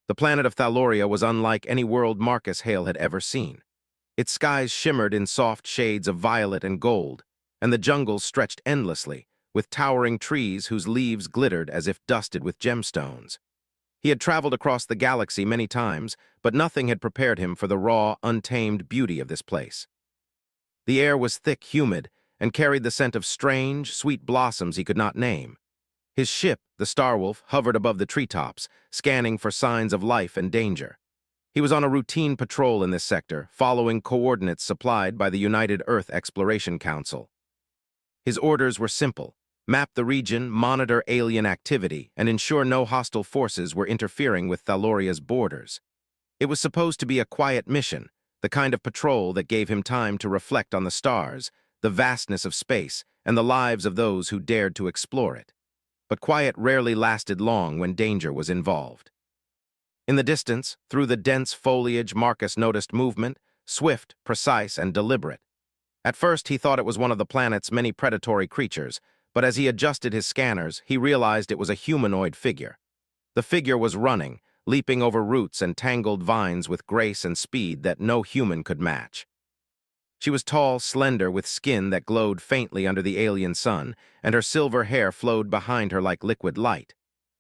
The planet of Thaloria was unlike any world Marcus Hale had ever seen. Its skies shimmered in soft shades of violet and gold, and the jungles stretched endlessly, with towering trees whose leaves glittered as if dusted with gemstones. He had traveled across the galaxy many times, but nothing had prepared him for the raw, untamed beauty of this place. The air was thick, humid, and carried the scent of strange, sweet blossoms he could not name. His ship, the Starwolf, hovered above the treetops, scanning for signs of life and danger. He was on a routine patrol in this sector, following coordinates supplied by the United Earth Exploration Council. His orders were simple: map the region, monitor alien activity, and ensure no hostile forces were interfering with Thaloria's borders. It was supposed to be a quiet mission, the kind of patrol that gave him time to reflect on the stars, the vastness of space, and the lives of those who dared to explore it. But quiet rarely lasted long when danger was involved. In the distance, through the dense foliage, Marcus noticed movement, swift, precise, and deliberate. At first, he thought it was one of the planet's many predatory creatures, but as he adjusted his scanners, he realized it was a humanoid figure. The figure was running, leaping over roots and tangled vines with grace and speed that no human could match. She was tall, slender, with skin that glowed faintly under the alien sun, and her silver hair flowed behind her like liquid light.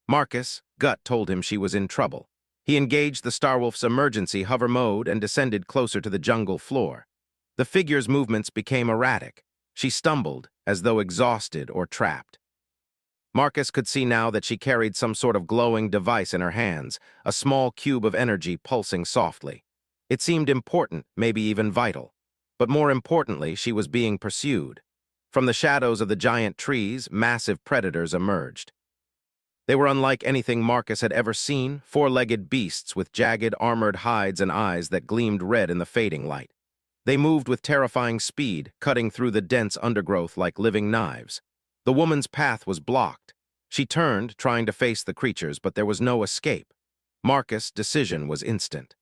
Marcus' gut told him she was in trouble. He engaged the Starwolf's emergency hover mode and descended closer to the jungle floor. The figure's movements became erratic. She stumbled, as though exhausted or trapped. Marcus could see now that she carried some sort of glowing device in her hands, a small cube of energy pulsing softly. It seemed important, maybe even vital. But more importantly, she was being pursued. From the shadows of the giant trees, massive predators emerged. They were unlike anything Marcus had ever seen, four-legged beasts with jagged, armored hides and eyes that gleamed red in the fading light. They moved with terrifying speed, cutting through the dense undergrowth like living knives. The woman's path was blocked. She turned, trying to face the creatures, but there was no escape. Marcus' decision was instant.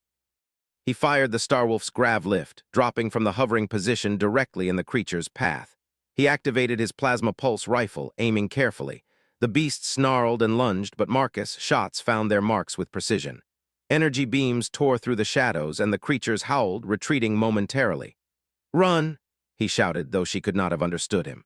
He fired the Starwolf's grav lift, dropping from the hovering position directly in the creature's path. He activated his plasma pulse rifle, aiming carefully. The beast snarled and lunged, but Marcus' shots found their marks with precision. Energy beams tore through the shadows, and the creatures howled, retreating momentarily. "Run!" he shouted, though she could not have understood him.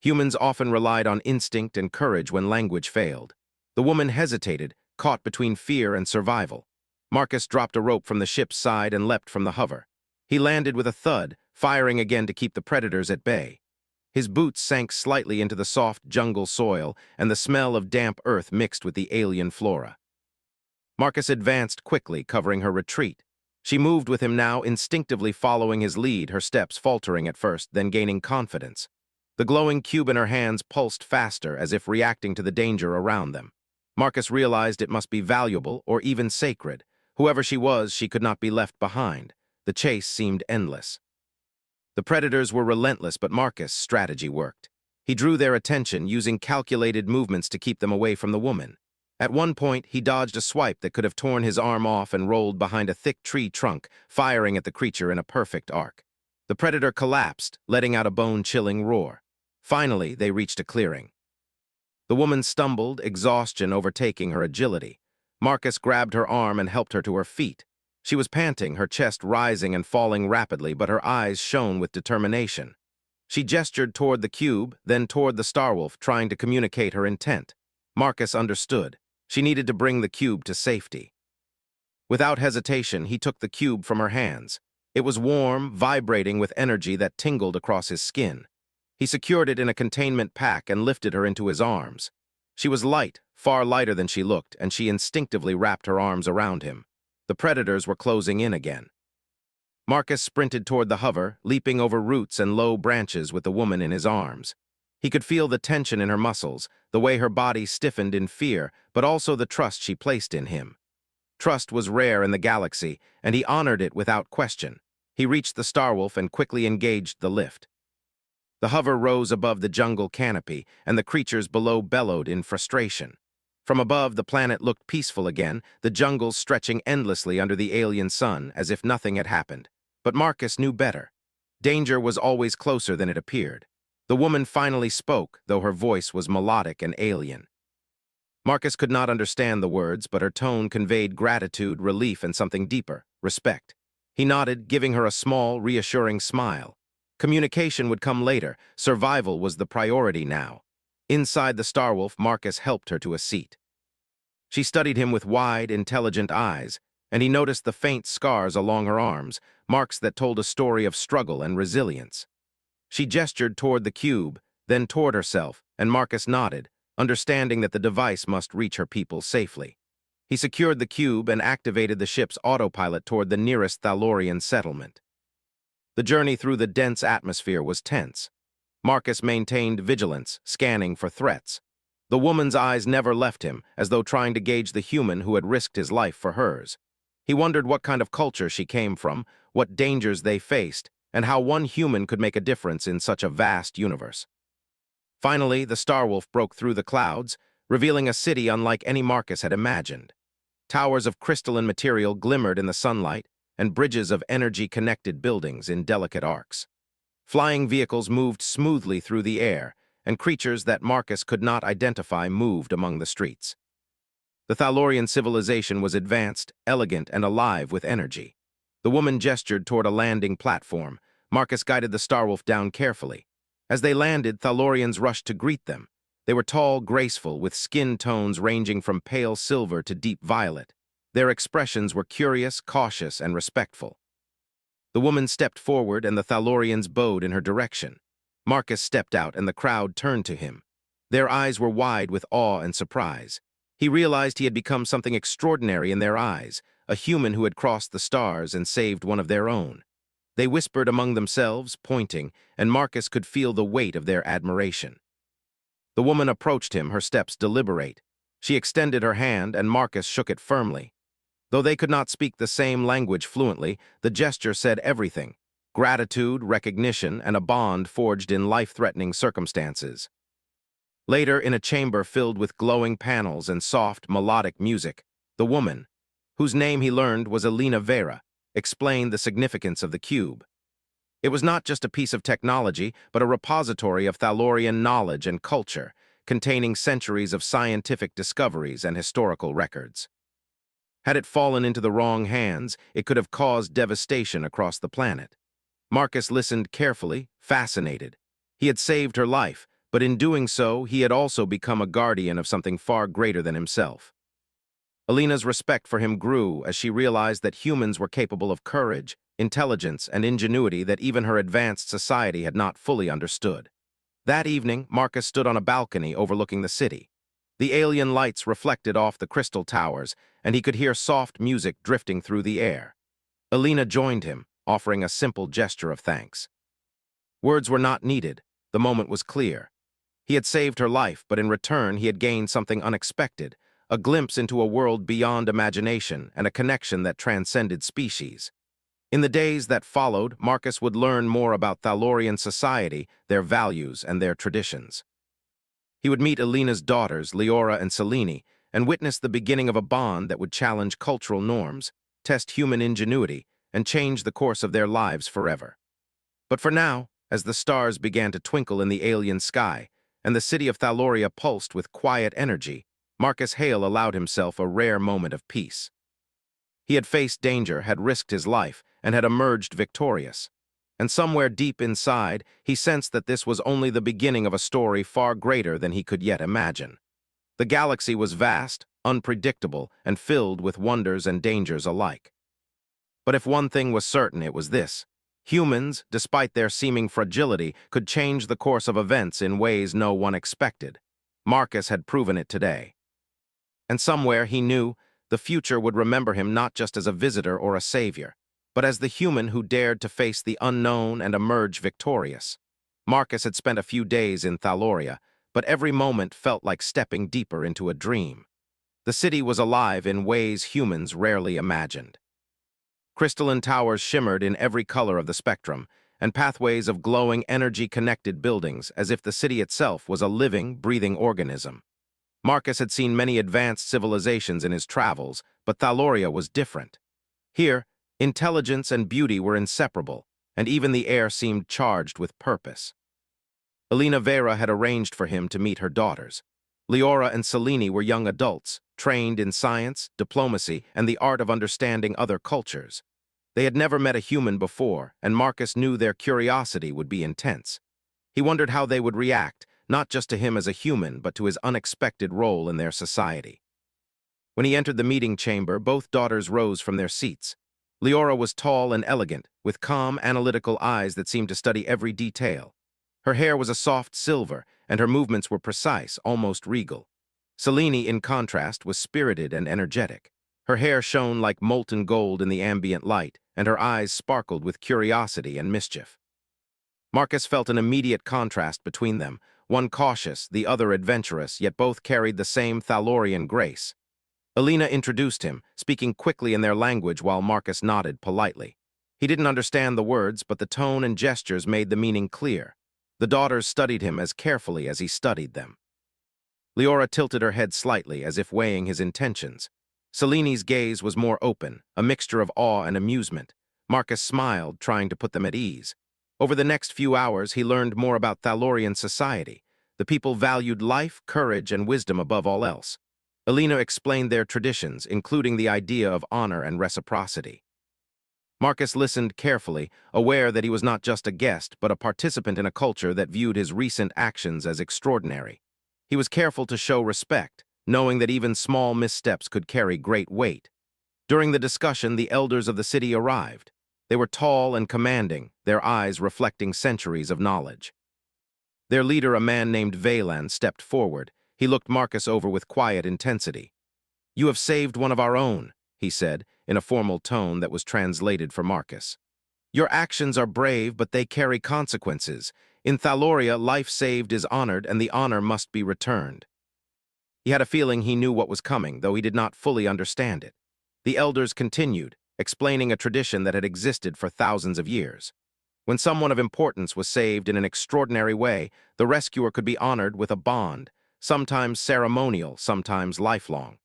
Humans often relied on instinct and courage when language failed. The woman hesitated, caught between fear and survival. Marcus dropped a rope from the ship's side and leapt from the hover. He landed with a thud, firing again to keep the predators at bay. His boots sank slightly into the soft jungle soil, and the smell of damp earth mixed with the alien flora. Marcus advanced quickly, covering her retreat. She moved with him now, instinctively following his lead, her steps faltering at first, then gaining confidence. The glowing cube in her hands pulsed faster, as if reacting to the danger around them. Marcus realized it must be valuable or even sacred. Whoever she was, she could not be left behind. The chase seemed endless. The predators were relentless, but Marcus' strategy worked. He drew their attention, using calculated movements to keep them away from the woman. At one point, he dodged a swipe that could have torn his arm off and rolled behind a thick tree trunk, firing at the creature in a perfect arc. The predator collapsed, letting out a bone-chilling roar. Finally, they reached a clearing. The woman stumbled, exhaustion overtaking her agility. Marcus grabbed her arm and helped her to her feet. She was panting, her chest rising and falling rapidly, but her eyes shone with determination. She gestured toward the cube, then toward the Starwolf, trying to communicate her intent. Marcus understood. She needed to bring the cube to safety. Without hesitation, he took the cube from her hands. It was warm, vibrating with energy that tingled across his skin. He secured it in a containment pack and lifted her into his arms. She was light, far lighter than she looked, and she instinctively wrapped her arms around him. The predators were closing in again. Marcus sprinted toward the hover, leaping over roots and low branches with the woman in his arms. He could feel the tension in her muscles, the way her body stiffened in fear, but also the trust she placed in him. Trust was rare in the galaxy, and he honored it without question. He reached the Starwolf and quickly engaged the lift. The hover rose above the jungle canopy, and the creatures below bellowed in frustration. From above, the planet looked peaceful again, the jungles stretching endlessly under the alien sun, as if nothing had happened. But Marcus knew better. Danger was always closer than it appeared. The woman finally spoke, though her voice was melodic and alien. Marcus could not understand the words, but her tone conveyed gratitude, relief, and something deeper, respect. He nodded, giving her a small, reassuring smile. Communication would come later. Survival was the priority now. Inside the Starwolf, Marcus helped her to a seat. She studied him with wide, intelligent eyes, and he noticed the faint scars along her arms, marks that told a story of struggle and resilience. She gestured toward the cube, then toward herself, and Marcus nodded, understanding that the device must reach her people safely. He secured the cube and activated the ship's autopilot toward the nearest Thalorian settlement. The journey through the dense atmosphere was tense. Marcus maintained vigilance, scanning for threats. The woman's eyes never left him, as though trying to gauge the human who had risked his life for hers. He wondered what kind of culture she came from, what dangers they faced, and how one human could make a difference in such a vast universe. Finally, the Starwolf broke through the clouds, revealing a city unlike any Marcus had imagined. Towers of crystalline material glimmered in the sunlight, and bridges of energy-connected buildings in delicate arcs. Flying vehicles moved smoothly through the air, and creatures that Marcus could not identify moved among the streets. The Thalorian civilization was advanced, elegant, and alive with energy. The woman gestured toward a landing platform. Marcus guided the Starwolf down carefully. As they landed, Thalorians rushed to greet them. They were tall, graceful, with skin tones ranging from pale silver to deep violet. Their expressions were curious, cautious, and respectful. The woman stepped forward, and the Thalorians bowed in her direction. Marcus stepped out, and the crowd turned to him. Their eyes were wide with awe and surprise. He realized he had become something extraordinary in their eyes, a human who had crossed the stars and saved one of their own. They whispered among themselves, pointing, and Marcus could feel the weight of their admiration. The woman approached him, her steps deliberate. She extended her hand, and Marcus shook it firmly. Though they could not speak the same language fluently, the gesture said everything: gratitude, recognition, and a bond forged in life-threatening circumstances. Later, in a chamber filled with glowing panels and soft, melodic music, the woman, whose name he learned was Elena Vera, explained the significance of the cube. It was not just a piece of technology, but a repository of Thalorian knowledge and culture, containing centuries of scientific discoveries and historical records. Had it fallen into the wrong hands, it could have caused devastation across the planet. Marcus listened carefully, fascinated. He had saved her life, but in doing so, he had also become a guardian of something far greater than himself. Elena's respect for him grew as she realized that humans were capable of courage, intelligence, and ingenuity that even her advanced society had not fully understood. That evening, Marcus stood on a balcony overlooking the city. The alien lights reflected off the crystal towers, and he could hear soft music drifting through the air. Elena joined him, offering a simple gesture of thanks. Words were not needed. The moment was clear. He had saved her life, but in return he had gained something unexpected, a glimpse into a world beyond imagination and a connection that transcended species. In the days that followed, Marcus would learn more about Thalorian society, their values, and their traditions. He would meet Elena's daughters, Leora and Selene, and witness the beginning of a bond that would challenge cultural norms, test human ingenuity, and change the course of their lives forever. But for now, as the stars began to twinkle in the alien sky, and the city of Thaloria pulsed with quiet energy, Marcus Hale allowed himself a rare moment of peace. He had faced danger, had risked his life, and had emerged victorious. And somewhere deep inside, he sensed that this was only the beginning of a story far greater than he could yet imagine. The galaxy was vast, unpredictable, and filled with wonders and dangers alike. But if one thing was certain, it was this: humans, despite their seeming fragility, could change the course of events in ways no one expected. Marcus had proven it today. And somewhere, he knew, the future would remember him not just as a visitor or a savior, but as the human who dared to face the unknown and emerge victorious. Marcus had spent a few days in Thaloria, but every moment felt like stepping deeper into a dream. The city was alive in ways humans rarely imagined. Crystalline towers shimmered in every color of the spectrum, and pathways of glowing energy-connected buildings as if the city itself was a living, breathing organism. Marcus had seen many advanced civilizations in his travels, but Thaloria was different. Here, intelligence and beauty were inseparable, and even the air seemed charged with purpose. Elena Vera had arranged for him to meet her daughters. Leora and Selene were young adults, trained in science, diplomacy, and the art of understanding other cultures. They had never met a human before, and Marcus knew their curiosity would be intense. He wondered how they would react, not just to him as a human, but to his unexpected role in their society. When he entered the meeting chamber, both daughters rose from their seats. Leora was tall and elegant, with calm, analytical eyes that seemed to study every detail. Her hair was a soft silver, and her movements were precise, almost regal. Selene, in contrast, was spirited and energetic. Her hair shone like molten gold in the ambient light, and her eyes sparkled with curiosity and mischief. Marcus felt an immediate contrast between them, one cautious, the other adventurous, yet both carried the same Thalorian grace. Elena introduced him, speaking quickly in their language while Marcus nodded politely. He didn't understand the words, but the tone and gestures made the meaning clear. The daughters studied him as carefully as he studied them. Leora tilted her head slightly, as if weighing his intentions. Selene's gaze was more open, a mixture of awe and amusement. Marcus smiled, trying to put them at ease. Over the next few hours, he learned more about Thalorian society. The people valued life, courage, and wisdom above all else. Elena explained their traditions, including the idea of honor and reciprocity. Marcus listened carefully, aware that he was not just a guest, but a participant in a culture that viewed his recent actions as extraordinary. He was careful to show respect, knowing that even small missteps could carry great weight. During the discussion, the elders of the city arrived. They were tall and commanding, their eyes reflecting centuries of knowledge. Their leader, a man named Valan, stepped forward. He looked Marcus over with quiet intensity. "You have saved one of our own," he said, in a formal tone that was translated for Marcus. "Your actions are brave, but they carry consequences. In Thaloria, life saved is honored, and the honor must be returned." He had a feeling he knew what was coming, though he did not fully understand it. The elders continued, explaining a tradition that had existed for thousands of years. When someone of importance was saved in an extraordinary way, the rescuer could be honored with a bond, sometimes ceremonial, sometimes lifelong.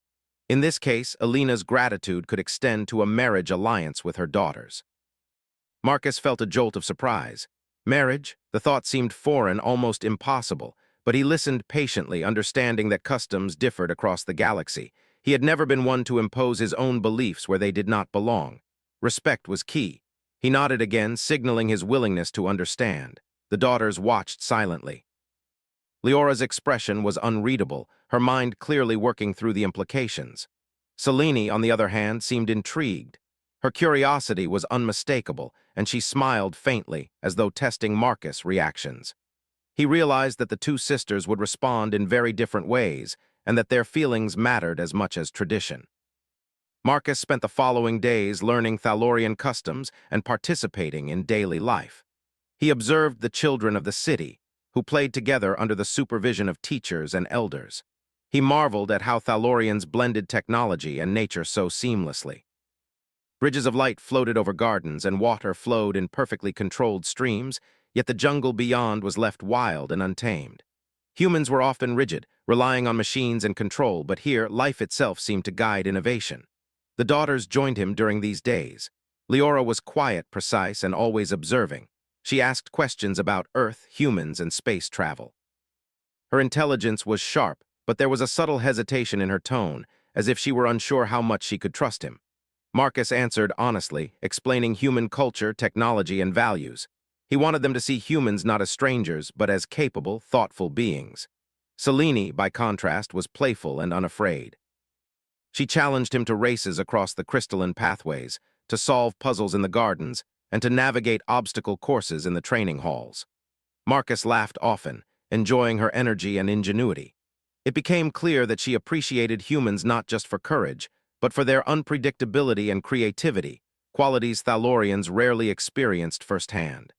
In this case, Elena's gratitude could extend to a marriage alliance with her daughters. Marcus felt a jolt of surprise. Marriage? The thought seemed foreign, almost impossible, but he listened patiently, understanding that customs differed across the galaxy. He had never been one to impose his own beliefs where they did not belong. Respect was key. He nodded again, signaling his willingness to understand. The daughters watched silently. Leora's expression was unreadable, her mind clearly working through the implications. Selene, on the other hand, seemed intrigued. Her curiosity was unmistakable, and she smiled faintly, as though testing Marcus' reactions. He realized that the two sisters would respond in very different ways, and that their feelings mattered as much as tradition. Marcus spent the following days learning Thalorian customs and participating in daily life. He observed the children of the city, who played together under the supervision of teachers and elders. He marveled at how Thalorians blended technology and nature so seamlessly. Bridges of light floated over gardens, and water flowed in perfectly controlled streams, yet the jungle beyond was left wild and untamed. Humans were often rigid, relying on machines and control, but here life itself seemed to guide innovation. The daughters joined him during these days. Leora was quiet, precise, and always observing. She asked questions about Earth, humans, and space travel. Her intelligence was sharp, but there was a subtle hesitation in her tone, as if she were unsure how much she could trust him. Marcus answered honestly, explaining human culture, technology, and values. He wanted them to see humans not as strangers, but as capable, thoughtful beings. Selene, by contrast, was playful and unafraid. She challenged him to races across the crystalline pathways, to solve puzzles in the gardens, and to navigate obstacle courses in the training halls. Marcus laughed often, enjoying her energy and ingenuity. It became clear that she appreciated humans not just for courage, but for their unpredictability and creativity, qualities Thalorians rarely experienced firsthand.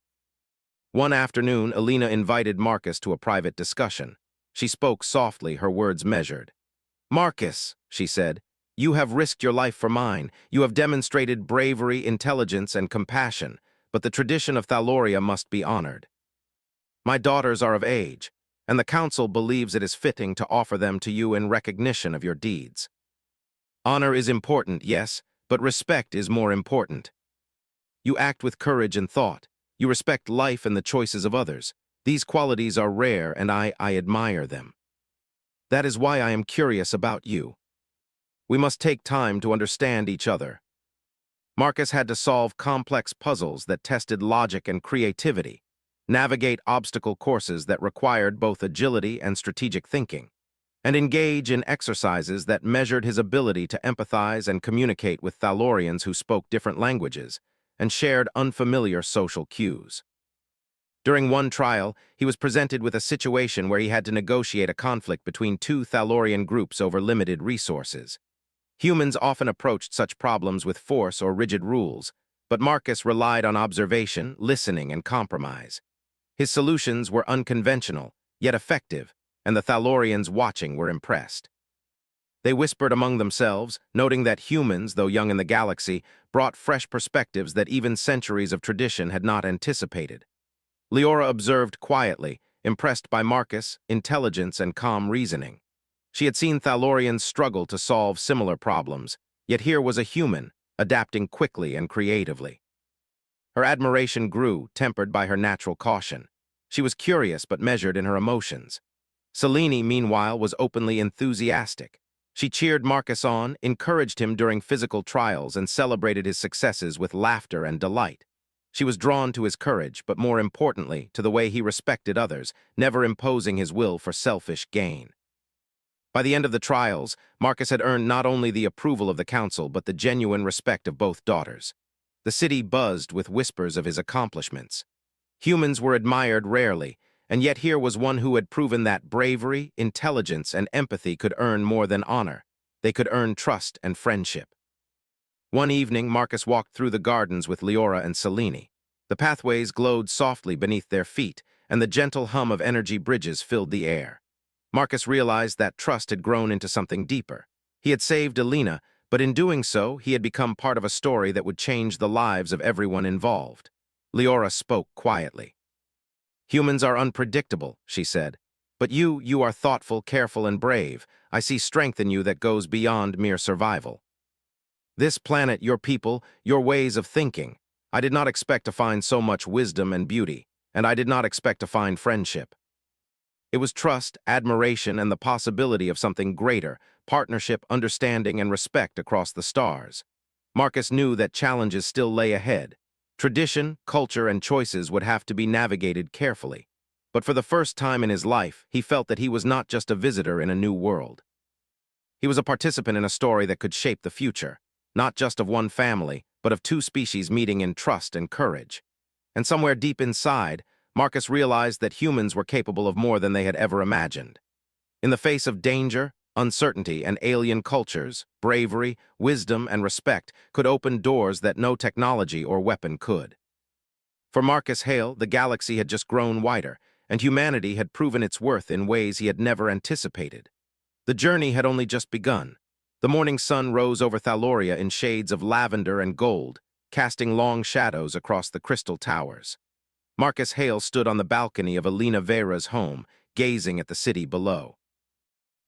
One afternoon, Elena invited Marcus to a private discussion. She spoke softly, her words measured. "Marcus," she said, "you have risked your life for mine. You have demonstrated bravery, intelligence, and compassion, but the tradition of Thaloria must be honored. My daughters are of age, and the council believes it is fitting to offer them to you in recognition of your deeds. Honor is important, yes, but respect is more important. You act with courage and thought. You respect life and the choices of others. These qualities are rare, and I admire them." That is why I am curious about you. We must take time to understand each other. Marcus had to solve complex puzzles that tested logic and creativity, navigate obstacle courses that required both agility and strategic thinking, and engage in exercises that measured his ability to empathize and communicate with Thalorians who spoke different languages and shared unfamiliar social cues. During one trial, he was presented with a situation where he had to negotiate a conflict between two Thalorian groups over limited resources. Humans often approached such problems with force or rigid rules, but Marcus relied on observation, listening, and compromise. His solutions were unconventional, yet effective, and the Thalorians watching were impressed. They whispered among themselves, noting that humans, though young in the galaxy, brought fresh perspectives that even centuries of tradition had not anticipated. Leora observed quietly, impressed by Marcus' intelligence and calm reasoning. She had seen Thalorians struggle to solve similar problems, yet here was a human, adapting quickly and creatively. Her admiration grew, tempered by her natural caution. She was curious but measured in her emotions. Selene, meanwhile, was openly enthusiastic. She cheered Marcus on, encouraged him during physical trials, and celebrated his successes with laughter and delight. She was drawn to his courage, but more importantly, to the way he respected others, never imposing his will for selfish gain. By the end of the trials, Marcus had earned not only the approval of the council, but the genuine respect of both daughters. The city buzzed with whispers of his accomplishments. Humans were admired rarely, and yet here was one who had proven that bravery, intelligence, and empathy could earn more than honor. They could earn trust and friendship. One evening, Marcus walked through the gardens with Leora and Selene. The pathways glowed softly beneath their feet, and the gentle hum of energy bridges filled the air. Marcus realized that trust had grown into something deeper. He had saved Alina, but in doing so, he had become part of a story that would change the lives of everyone involved. Leora spoke quietly. "Humans are unpredictable," she said. "But you are thoughtful, careful, and brave. I see strength in you that goes beyond mere survival. This planet, your people, your ways of thinking. I did not expect to find so much wisdom and beauty, and I did not expect to find friendship." It was trust, admiration, and the possibility of something greater, partnership, understanding, and respect across the stars. Marcus knew that challenges still lay ahead. Tradition, culture, and choices would have to be navigated carefully. But for the first time in his life, he felt that he was not just a visitor in a new world. He was a participant in a story that could shape the future, not just of one family, but of two species meeting in trust and courage. And somewhere deep inside, Marcus realized that humans were capable of more than they had ever imagined. In the face of danger, uncertainty, and alien cultures, bravery, wisdom, and respect could open doors that no technology or weapon could. For Marcus Hale, the galaxy had just grown wider, and humanity had proven its worth in ways he had never anticipated. The journey had only just begun. The morning sun rose over Thaloria in shades of lavender and gold, casting long shadows across the crystal towers. Marcus Hale stood on the balcony of Alina Vera's home, gazing at the city below.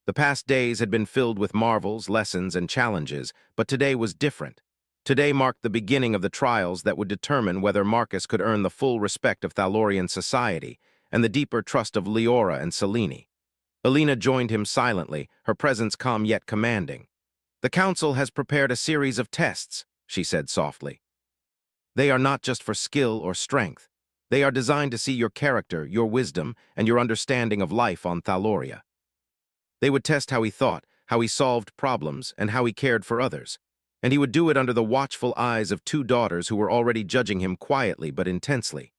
The past days had been filled with marvels, lessons, and challenges, but today was different. Today marked the beginning of the trials that would determine whether Marcus could earn the full respect of Thalorian society and the deeper trust of Leora and Selene. Alina joined him silently, her presence calm yet commanding. "The council has prepared a series of tests," she said softly. "They are not just for skill or strength. They are designed to see your character, your wisdom, and your understanding of life on Thaloria. They would test how he thought, how he solved problems, and how he cared for others. And he would do it under the watchful eyes of two daughters who were already judging him quietly but intensely."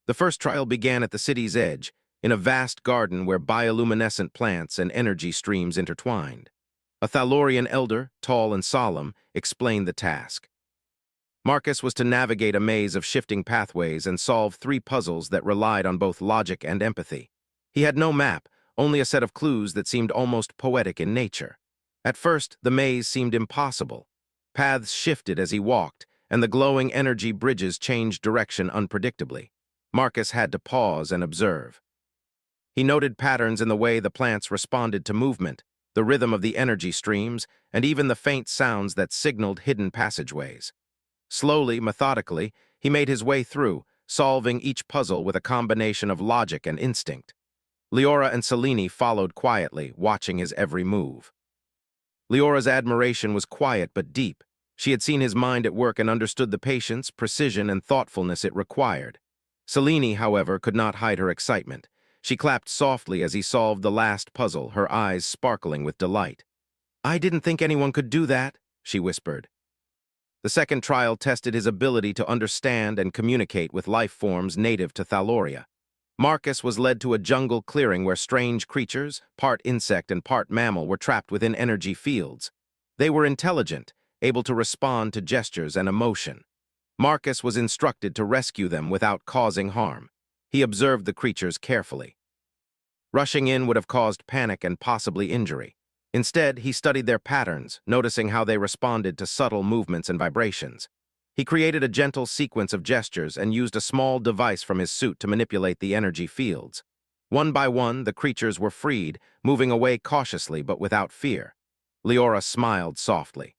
The first trial began at the city's edge, in a vast garden where bioluminescent plants and energy streams intertwined. A Thalorian elder, tall and solemn, explained the task. Marcus was to navigate a maze of shifting pathways and solve three puzzles that relied on both logic and empathy. He had no map, only a set of clues that seemed almost poetic in nature. At first, the maze seemed impossible. Paths shifted as he walked, and the glowing energy bridges changed direction unpredictably. Marcus had to pause and observe. He noted patterns in the way the plants responded to movement, the rhythm of the energy streams, and even the faint sounds that signaled hidden passageways. Slowly, methodically, he made his way through, solving each puzzle with a combination of logic and instinct. Leora and Selene followed quietly, watching his every move. Leora's admiration was quiet but deep. She had seen his mind at work and understood the patience, precision, and thoughtfulness it required. Selene, however, could not hide her excitement. She clapped softly as he solved the last puzzle, her eyes sparkling with delight. "I didn't think anyone could do that," she whispered. The second trial tested his ability to understand and communicate with life forms native to Thaloria. Marcus was led to a jungle clearing where strange creatures, part insect and part mammal, were trapped within energy fields. They were intelligent, able to respond to gestures and emotion. Marcus was instructed to rescue them without causing harm. He observed the creatures carefully. Rushing in would have caused panic and possibly injury. Instead, he studied their patterns, noticing how they responded to subtle movements and vibrations. He created a gentle sequence of gestures and used a small device from his suit to manipulate the energy fields. One by one, the creatures were freed, moving away cautiously but without fear. Leora smiled softly.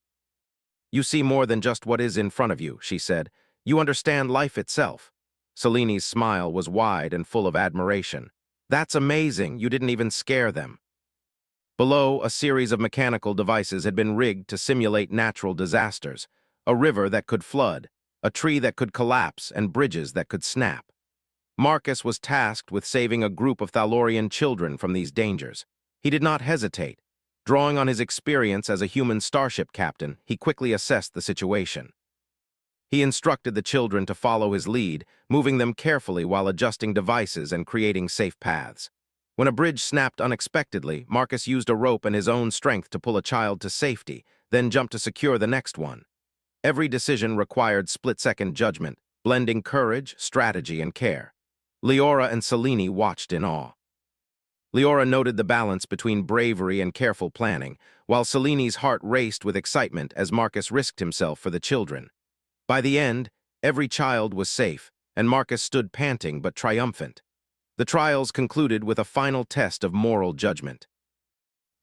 "You see more than just what is in front of you," she said. "You understand life itself." Selene's smile was wide and full of admiration. "That's amazing, you didn't even scare them." Below, a series of mechanical devices had been rigged to simulate natural disasters. A river that could flood, a tree that could collapse, and bridges that could snap. Marcus was tasked with saving a group of Thalorian children from these dangers. He did not hesitate. Drawing on his experience as a human starship captain, he quickly assessed the situation. He instructed the children to follow his lead, moving them carefully while adjusting devices and creating safe paths. When a bridge snapped unexpectedly, Marcus used a rope and his own strength to pull a child to safety, then jumped to secure the next one. Every decision required split-second judgment, blending courage, strategy, and care. Leora and Selene watched in awe. Leora noted the balance between bravery and careful planning, while Selene's heart raced with excitement as Marcus risked himself for the children. By the end, every child was safe, and Marcus stood panting but triumphant. The trials concluded with a final test of moral judgment.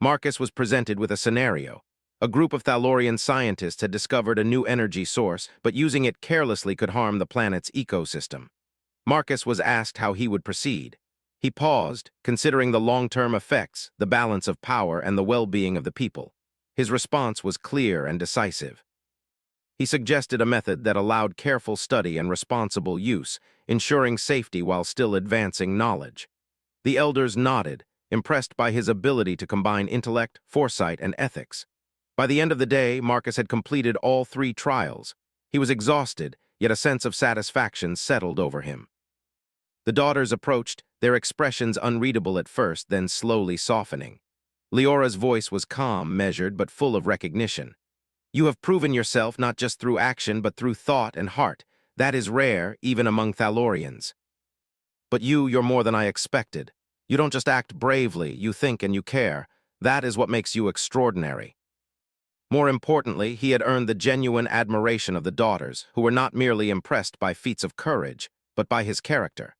Marcus was presented with a scenario. A group of Thalorian scientists had discovered a new energy source, but using it carelessly could harm the planet's ecosystem. Marcus was asked how he would proceed. He paused, considering the long-term effects, the balance of power, and the well-being of the people. His response was clear and decisive. He suggested a method that allowed careful study and responsible use, ensuring safety while still advancing knowledge. The elders nodded, impressed by his ability to combine intellect, foresight, and ethics. By the end of the day, Marcus had completed all 3 trials. He was exhausted, yet a sense of satisfaction settled over him. The daughters approached, their expressions unreadable at first, then slowly softening. Leora's voice was calm, measured, but full of recognition. "You have proven yourself not just through action, but through thought and heart. That is rare, even among Thalorians. But you're more than I expected. You don't just act bravely, you think and you care. That is what makes you extraordinary." More importantly, he had earned the genuine admiration of the daughters, who were not merely impressed by feats of courage, but by his character.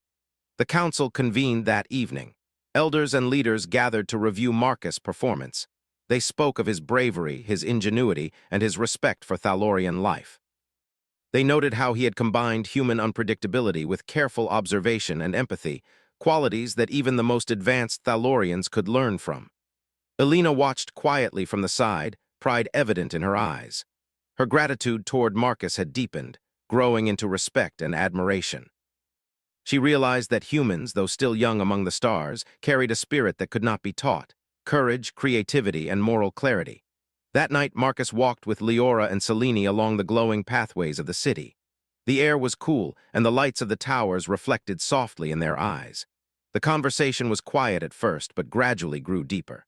The council convened that evening. Elders and leaders gathered to review Marcus' performance. They spoke of his bravery, his ingenuity, and his respect for Thalorian life. They noted how he had combined human unpredictability with careful observation and empathy, qualities that even the most advanced Thalorians could learn from. Elena watched quietly from the side, pride evident in her eyes. Her gratitude toward Marcus had deepened, growing into respect and admiration. She realized that humans, though still young among the stars, carried a spirit that could not be taught: courage, creativity, and moral clarity. That night, Marcus walked with Leora and Selene along the glowing pathways of the city. The air was cool, and the lights of the towers reflected softly in their eyes. The conversation was quiet at first, but gradually grew deeper.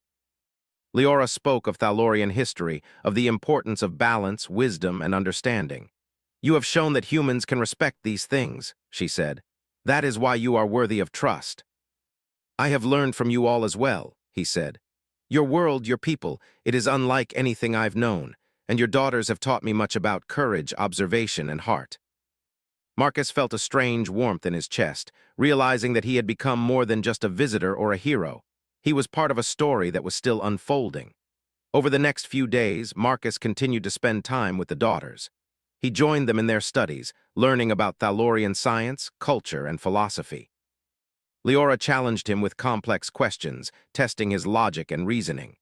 Leora spoke of Thalorian history, of the importance of balance, wisdom, and understanding. "You have shown that humans can respect these things," she said. "That is why you are worthy of trust." "I have learned from you all as well," he said. "Your world, your people, it is unlike anything I've known, and your daughters have taught me much about courage, observation, and heart." Marcus felt a strange warmth in his chest, realizing that he had become more than just a visitor or a hero. He was part of a story that was still unfolding. Over the next few days, Marcus continued to spend time with the daughters. He joined them in their studies, learning about Thalorian science, culture, and philosophy. Leora challenged him with complex questions, testing his logic and reasoning.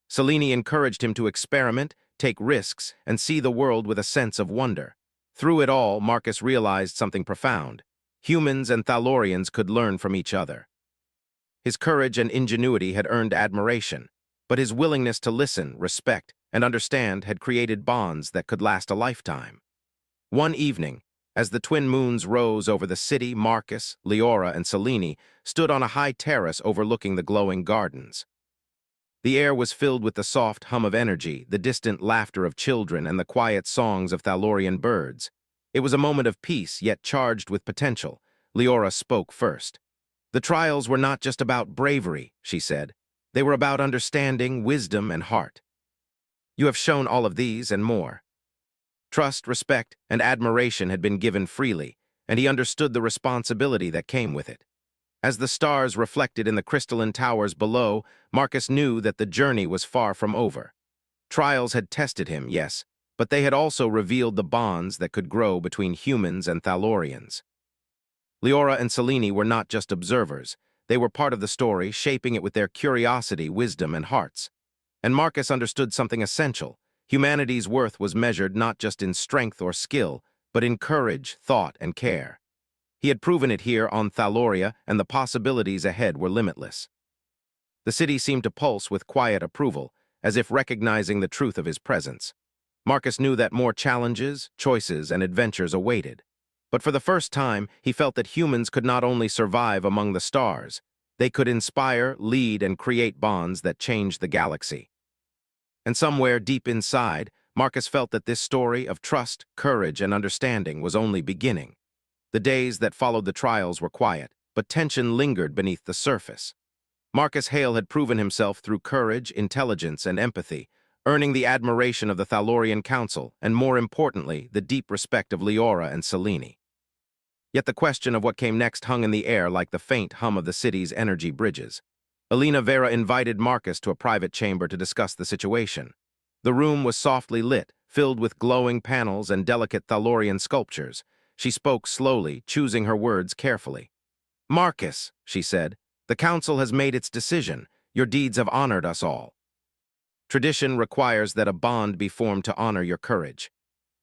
Selene encouraged him to experiment, take risks, and see the world with a sense of wonder. Through it all, Marcus realized something profound. Humans and Thalorians could learn from each other. His courage and ingenuity had earned admiration, but his willingness to listen, respect, and understand had created bonds that could last a lifetime. One evening, as the twin moons rose over the city, Marcus, Leora, and Selene stood on a high terrace overlooking the glowing gardens. The air was filled with the soft hum of energy, the distant laughter of children, and the quiet songs of Thalorian birds. It was a moment of peace, yet charged with potential. Leora spoke first. The trials were not just about bravery, she said. They were about understanding, wisdom, and heart. You have shown all of these and more. Trust, respect, and admiration had been given freely, and he understood the responsibility that came with it. As the stars reflected in the crystalline towers below, Marcus knew that the journey was far from over. Trials had tested him, yes, but they had also revealed the bonds that could grow between humans and Thalorians. Leora and Selene were not just observers. They were part of the story, shaping it with their curiosity, wisdom, and hearts. And Marcus understood something essential. Humanity's worth was measured not just in strength or skill, but in courage, thought, and care. He had proven it here on Thaloria, and the possibilities ahead were limitless. The city seemed to pulse with quiet approval, as if recognizing the truth of his presence. Marcus knew that more challenges, choices, and adventures awaited. But for the first time, he felt that humans could not only survive among the stars, they could inspire, lead, and create bonds that changed the galaxy. And somewhere deep inside, Marcus felt that this story of trust, courage, and understanding was only beginning. The days that followed the trials were quiet, but tension lingered beneath the surface. Marcus Hale had proven himself through courage, intelligence, and empathy, earning the admiration of the Thalorian Council and, more importantly, the deep respect of Leora and Selene. Yet the question of what came next hung in the air like the faint hum of the city's energy bridges. Elena Vera invited Marcus to a private chamber to discuss the situation. The room was softly lit, filled with glowing panels and delicate Thalorian sculptures. She spoke slowly, choosing her words carefully. "Marcus," she said, "the council has made its decision. Your deeds have honored us all. Tradition requires that a bond be formed to honor your courage.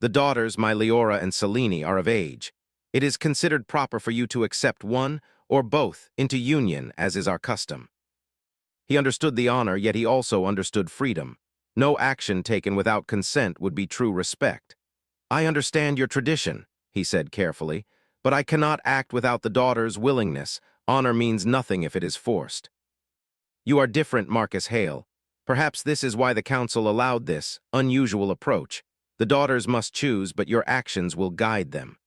The daughters, my Leora and Selene, are of age. It is considered proper for you to accept one or both into union, as is our custom." He understood the honor, yet he also understood freedom. No action taken without consent would be true respect. "I understand your tradition," he said carefully, "but I cannot act without the daughter's willingness. Honor means nothing if it is forced." "You are different, Marcus Hale. Perhaps this is why the council allowed this unusual approach. The daughters must choose, but your actions will guide them."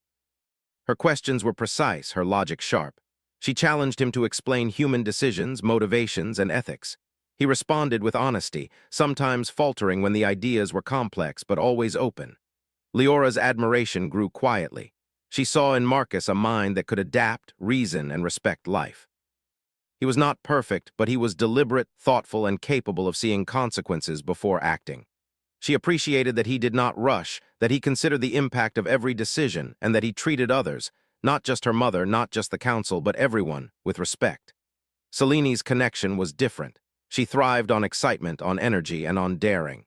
Her questions were precise, her logic sharp. She challenged him to explain human decisions, motivations, and ethics. He responded with honesty, sometimes faltering when the ideas were complex, but always open. Leora's admiration grew quietly. She saw in Marcus a mind that could adapt, reason, and respect life. He was not perfect, but he was deliberate, thoughtful, and capable of seeing consequences before acting. She appreciated that he did not rush, that he considered the impact of every decision, and that he treated others, not just her mother, not just the council, but everyone, with respect. Selene's connection was different. She thrived on excitement, on energy, and on daring.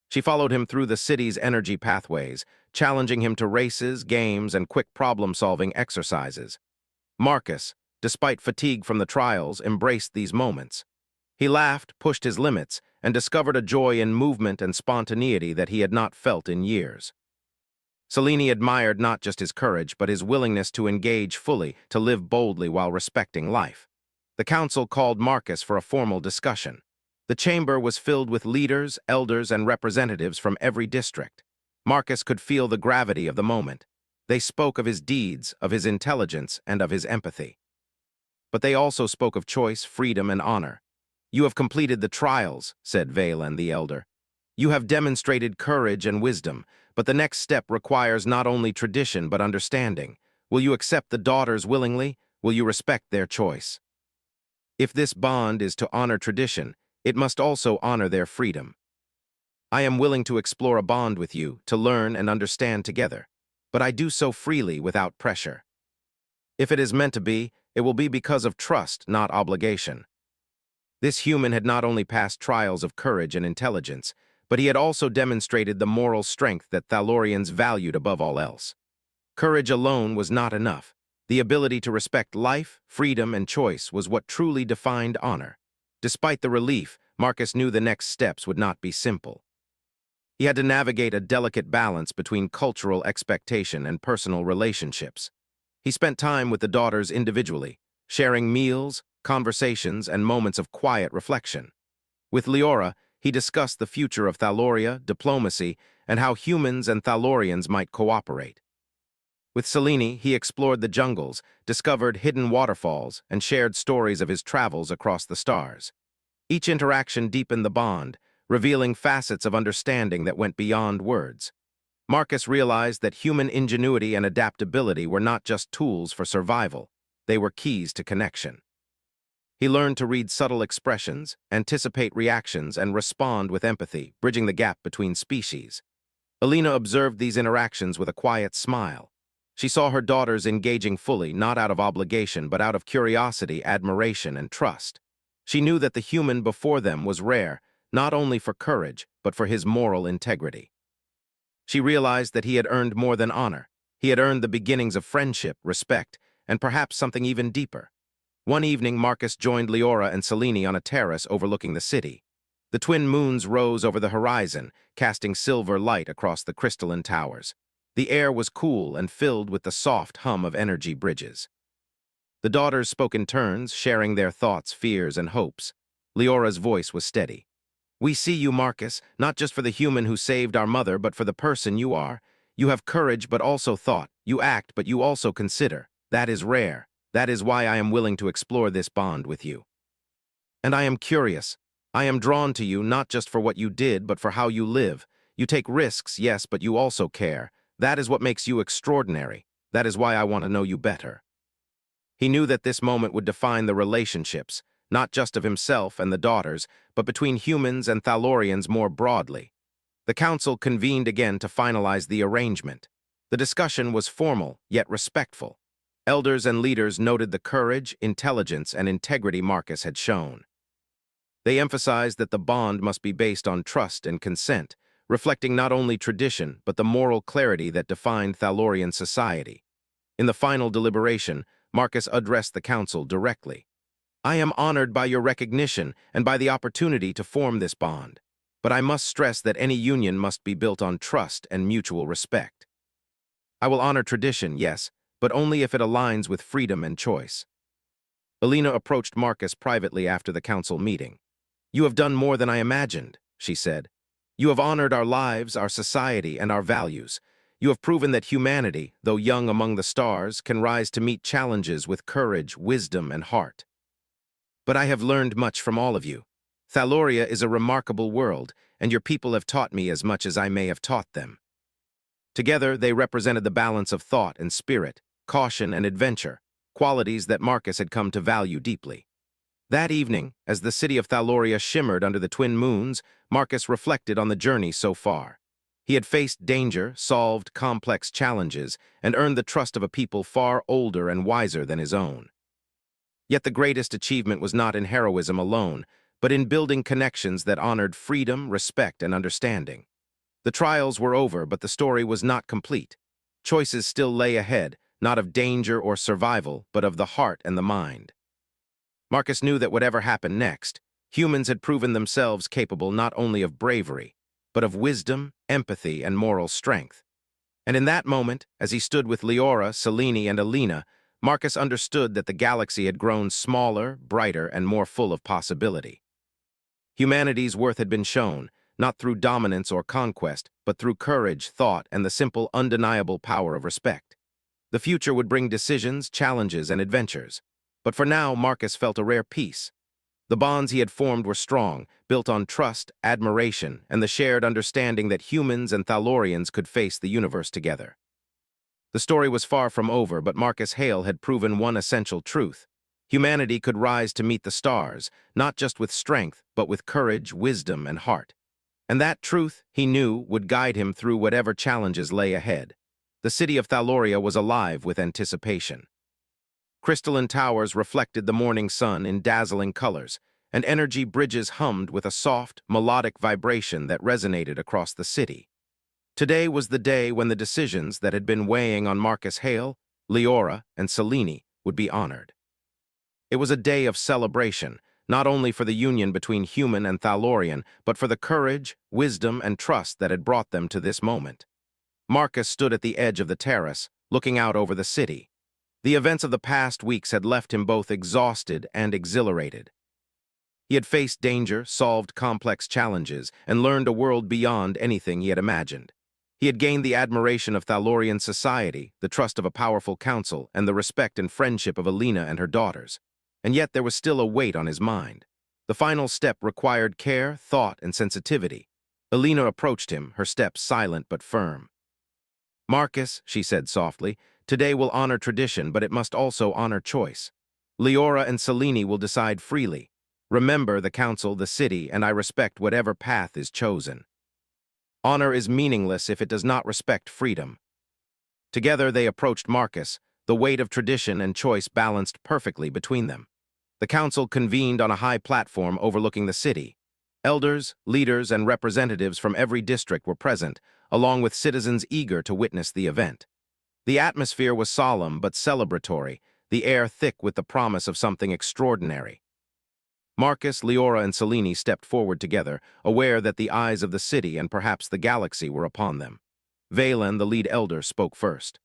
She followed him through the city's energy pathways, challenging him to races, games, and quick problem-solving exercises. Marcus, despite fatigue from the trials, embraced these moments. He laughed, pushed his limits, and discovered a joy in movement and spontaneity that he had not felt in years. Selene admired not just his courage, but his willingness to engage fully, to live boldly while respecting life. The council called Marcus for a formal discussion. The chamber was filled with leaders, elders, and representatives from every district. Marcus could feel the gravity of the moment. They spoke of his deeds, of his intelligence, and of his empathy. But they also spoke of choice, freedom, and honor. "You have completed the trials," said Valen the elder. "You have demonstrated courage and wisdom, but the next step requires not only tradition but understanding. Will you accept the daughters willingly? Will you respect their choice? If this bond is to honor tradition, it must also honor their freedom. I am willing to explore a bond with you, to learn and understand together, but I do so freely without pressure. If it is meant to be, it will be because of trust, not obligation. This human had not only passed trials of courage and intelligence, but he had also demonstrated the moral strength that Thalorians valued above all else. Courage alone was not enough. The ability to respect life, freedom, and choice was what truly defined honor. Despite the relief, Marcus knew the next steps would not be simple. He had to navigate a delicate balance between cultural expectation and personal relationships. He spent time with the daughters individually, sharing meals, conversations, and moments of quiet reflection. With Leora, he discussed the future of Thaloria, diplomacy, and how humans and Thalorians might cooperate. With Selene, he explored the jungles, discovered hidden waterfalls, and shared stories of his travels across the stars. Each interaction deepened the bond, revealing facets of understanding that went beyond words. Marcus realized that human ingenuity and adaptability were not just tools for survival, they were keys to connection. He learned to read subtle expressions, anticipate reactions, and respond with empathy, bridging the gap between species. Alina observed these interactions with a quiet smile. She saw her daughters engaging fully, not out of obligation, but out of curiosity, admiration, and trust. She knew that the human before them was rare, not only for courage, but for his moral integrity. She realized that he had earned more than honor. He had earned the beginnings of friendship, respect, and perhaps something even deeper. One evening, Marcus joined Leora and Selene on a terrace overlooking the city. The twin moons rose over the horizon, casting silver light across the crystalline towers. The air was cool and filled with the soft hum of energy bridges. The daughters spoke in turns, sharing their thoughts, fears, and hopes. Leora's voice was steady. "We see you, Marcus, not just for the human who saved our mother, but for the person you are. You have courage, but also thought. You act, but you also consider. That is rare. That is why I am willing to explore this bond with you. And I am curious. I am drawn to you not just for what you did, but for how you live. You take risks, yes, but you also care. That is what makes you extraordinary. That is why I want to know you better." He knew that this moment would define the relationships, not just of himself and the daughters, but between humans and Thalorians more broadly. The council convened again to finalize the arrangement. The discussion was formal, yet respectful. Elders and leaders noted the courage, intelligence, and integrity Marcus had shown. They emphasized that the bond must be based on trust and consent, reflecting not only tradition, but the moral clarity that defined Thalorian society. In the final deliberation, Marcus addressed the council directly. "I am honored by your recognition and by the opportunity to form this bond. But I must stress that any union must be built on trust and mutual respect. I will honor tradition, yes, but only if it aligns with freedom and choice." Alina approached Marcus privately after the council meeting. "You have done more than I imagined," she said. "You have honored our lives, our society, and our values. You have proven that humanity, though young among the stars, can rise to meet challenges with courage, wisdom, and heart. But I have learned much from all of you. Thaloria is a remarkable world, and your people have taught me as much as I may have taught them." Together, they represented the balance of thought and spirit, caution and adventure, qualities that Marcus had come to value deeply. That evening, as the city of Thaloria shimmered under the twin moons, Marcus reflected on the journey so far. He had faced danger, solved complex challenges, and earned the trust of a people far older and wiser than his own. Yet the greatest achievement was not in heroism alone, but in building connections that honored freedom, respect, and understanding. The trials were over, but the story was not complete. Choices still lay ahead, not of danger or survival, but of the heart and the mind. Marcus knew that whatever happened next, humans had proven themselves capable not only of bravery, but of wisdom, empathy, and moral strength. And in that moment, as he stood with Leora, Selene, and Alina, Marcus understood that the galaxy had grown smaller, brighter, and more full of possibility. Humanity's worth had been shown, not through dominance or conquest, but through courage, thought, and the simple, undeniable power of respect. The future would bring decisions, challenges, and adventures. But for now, Marcus felt a rare peace. The bonds he had formed were strong, built on trust, admiration, and the shared understanding that humans and Thalorians could face the universe together. The story was far from over, but Marcus Hale had proven one essential truth. Humanity could rise to meet the stars, not just with strength, but with courage, wisdom, and heart. And that truth, he knew, would guide him through whatever challenges lay ahead. The city of Thaloria was alive with anticipation. Crystalline towers reflected the morning sun in dazzling colors, and energy bridges hummed with a soft, melodic vibration that resonated across the city. Today was the day when the decisions that had been weighing on Marcus Hale, Leora, and Selene would be honored. It was a day of celebration, not only for the union between human and Thalorian, but for the courage, wisdom, and trust that had brought them to this moment. Marcus stood at the edge of the terrace, looking out over the city. The events of the past weeks had left him both exhausted and exhilarated. He had faced danger, solved complex challenges, and learned a world beyond anything he had imagined. He had gained the admiration of Thalorian society, the trust of a powerful council, and the respect and friendship of Alina and her daughters. And yet there was still a weight on his mind. The final step required care, thought, and sensitivity. Alina approached him, her steps silent but firm. "Marcus," she said softly, "today will honor tradition, but it must also honor choice. Leora and Selene will decide freely. Remember the council, the city, and I respect whatever path is chosen. Honor is meaningless if it does not respect freedom." Together they approached Marcus, the weight of tradition and choice balanced perfectly between them. The council convened on a high platform overlooking the city. Elders, leaders, and representatives from every district were present, along with citizens eager to witness the event. The atmosphere was solemn but celebratory, the air thick with the promise of something extraordinary. Marcus, Leora, and Selene stepped forward together, aware that the eyes of the city and perhaps the galaxy were upon them. Valen, the lead elder, spoke first.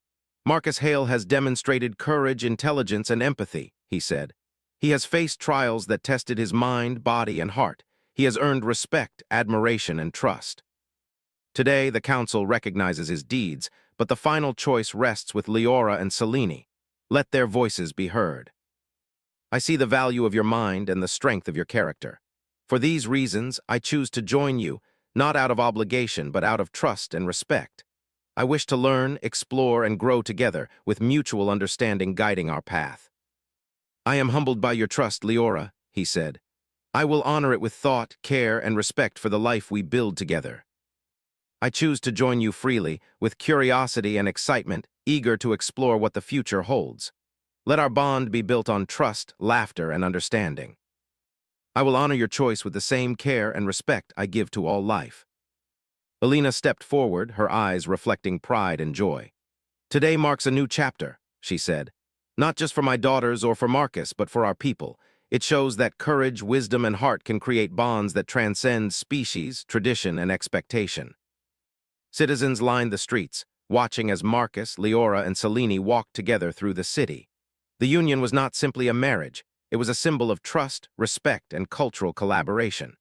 "Marcus Hale has demonstrated courage, intelligence, and empathy," he said. "He has faced trials that tested his mind, body, and heart. He has earned respect, admiration, and trust. Today, the council recognizes his deeds, but the final choice rests with Leora and Selene. Let their voices be heard. I see the value of your mind and the strength of your character. For these reasons, I choose to join you, not out of obligation, but out of trust and respect. I wish to learn, explore, and grow together, with mutual understanding guiding our path." "I am humbled by your trust, Leora," he said. "I will honor it with thought, care, and respect for the life we build together. I choose to join you freely, with curiosity and excitement, eager to explore what the future holds. Let our bond be built on trust, laughter, and understanding. I will honor your choice with the same care and respect I give to all life." Alina stepped forward, her eyes reflecting pride and joy. "Today marks a new chapter," she said. "Not just for my daughters or for Marcus, but for our people. It shows that courage, wisdom, and heart can create bonds that transcend species, tradition, and expectation." Citizens lined the streets, watching as Marcus, Leora, and Selene walked together through the city. The union was not simply a marriage, it was a symbol of trust, respect, and cultural collaboration.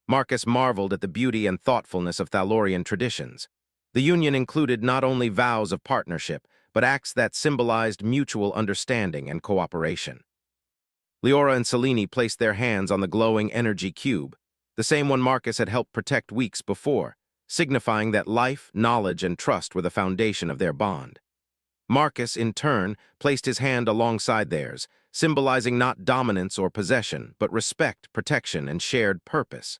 Marcus marveled at the beauty and thoughtfulness of Thalorian traditions. The union included not only vows of partnership, but acts that symbolized mutual understanding and cooperation. Leora and Selene placed their hands on the glowing energy cube, the same one Marcus had helped protect weeks before, signifying that life, knowledge, and trust were the foundation of their bond. Marcus, in turn, placed his hand alongside theirs, symbolizing not dominance or possession, but respect, protection, and shared purpose.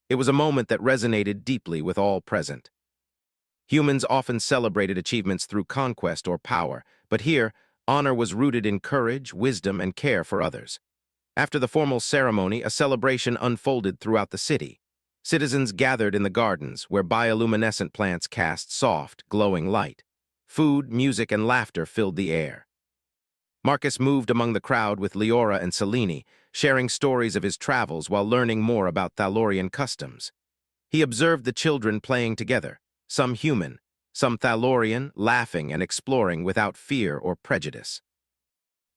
It was a moment that resonated deeply with all present. Humans often celebrated achievements through conquest or power, but here, honor was rooted in courage, wisdom, and care for others. After the formal ceremony, a celebration unfolded throughout the city. Citizens gathered in the gardens, where bioluminescent plants cast soft, glowing light. Food, music, and laughter filled the air. Marcus moved among the crowd with Leora and Selene, sharing stories of his travels while learning more about Thalorian customs. He observed the children playing together, some human, some Thalorian, laughing and exploring without fear or prejudice.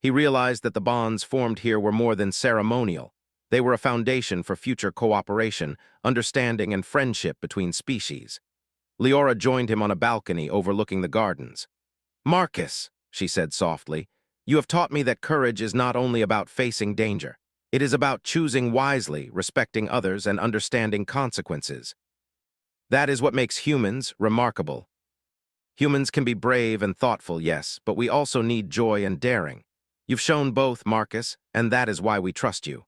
He realized that the bonds formed here were more than ceremonial. They were a foundation for future cooperation, understanding, and friendship between species. Leora joined him on a balcony overlooking the gardens. "Marcus," she said softly, "you have taught me that courage is not only about facing danger. It is about choosing wisely, respecting others, and understanding consequences. That is what makes humans remarkable. Humans can be brave and thoughtful, yes, but we also need joy and daring. You've shown both, Marcus, and that is why we trust you."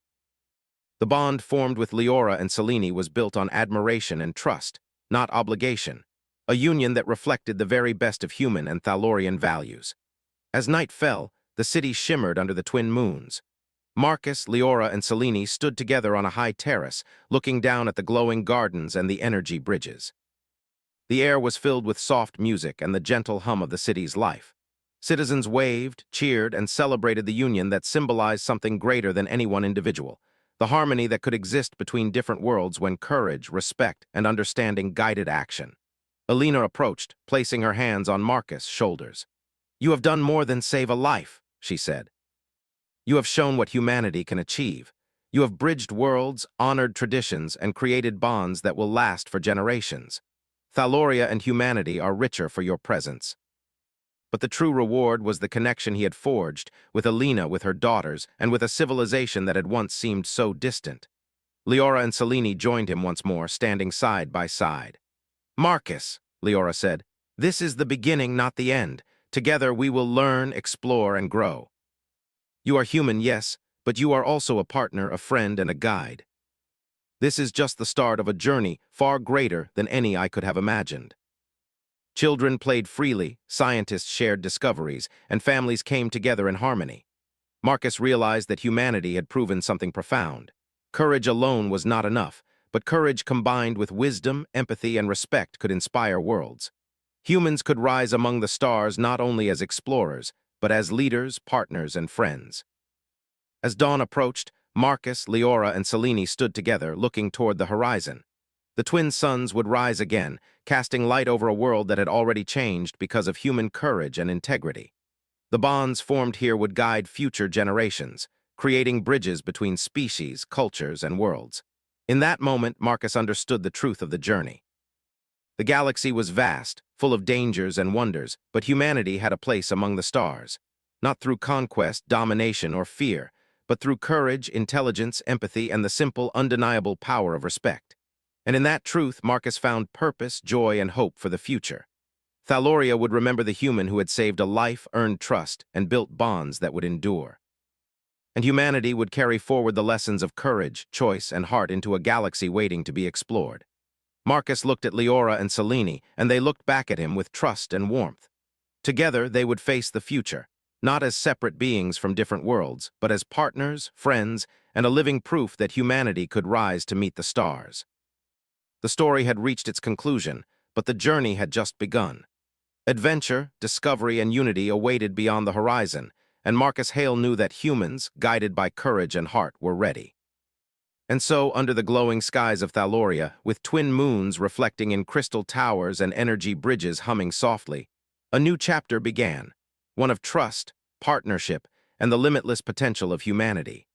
The bond formed with Leora and Selene was built on admiration and trust, not obligation, a union that reflected the very best of human and Thalorian values. As night fell, The city shimmered under the twin moons. Marcus, Leora, and Selene stood together on a high terrace, looking down at the glowing gardens and the energy bridges. The air was filled with soft music and the gentle hum of the city's life. Citizens waved, cheered, and celebrated the union that symbolized something greater than any one individual, the harmony that could exist between different worlds when courage, respect, and understanding guided action. Alina approached, placing her hands on Marcus' shoulders. "You have done more than save a life," she said. "You have shown what humanity can achieve. You have bridged worlds, honored traditions, and created bonds that will last for generations. Thaloria and humanity are richer for your presence." But the true reward was the connection he had forged with Alina, with her daughters, and with a civilization that had once seemed so distant. Leora and Selene joined him once more, standing side by side. "Marcus," Leora said, "this is the beginning, not the end. Together we will learn, explore, and grow. You are human, yes, but you are also a partner, a friend, and a guide. This is just the start of a journey far greater than any I could have imagined." Children played freely, scientists shared discoveries, and families came together in harmony. Marcus realized that humanity had proven something profound. Courage alone was not enough, but courage combined with wisdom, empathy, and respect could inspire worlds. Humans could rise among the stars not only as explorers, but as leaders, partners, and friends. As dawn approached, Marcus, Leora, and Selene stood together, looking toward the horizon. The twin suns would rise again, casting light over a world that had already changed because of human courage and integrity. The bonds formed here would guide future generations, creating bridges between species, cultures, and worlds. In that moment, Marcus understood the truth of the journey. The galaxy was vast, full of dangers and wonders, but humanity had a place among the stars, not through conquest, domination, or fear, but through courage, intelligence, empathy, and the simple, undeniable power of respect. And in that truth, Marcus found purpose, joy, and hope for the future. Thaloria would remember the human who had saved a life, earned trust, and built bonds that would endure. And humanity would carry forward the lessons of courage, choice, and heart into a galaxy waiting to be explored. Marcus looked at Leora and Selene, and they looked back at him with trust and warmth. Together, they would face the future, not as separate beings from different worlds, but as partners, friends, and a living proof that humanity could rise to meet the stars. The story had reached its conclusion, but the journey had just begun. Adventure, discovery, and unity awaited beyond the horizon, and Marcus Hale knew that humans, guided by courage and heart, were ready. And so, under the glowing skies of Thaloria, with twin moons reflecting in crystal towers and energy bridges humming softly, a new chapter began, one of trust, partnership, and the limitless potential of humanity.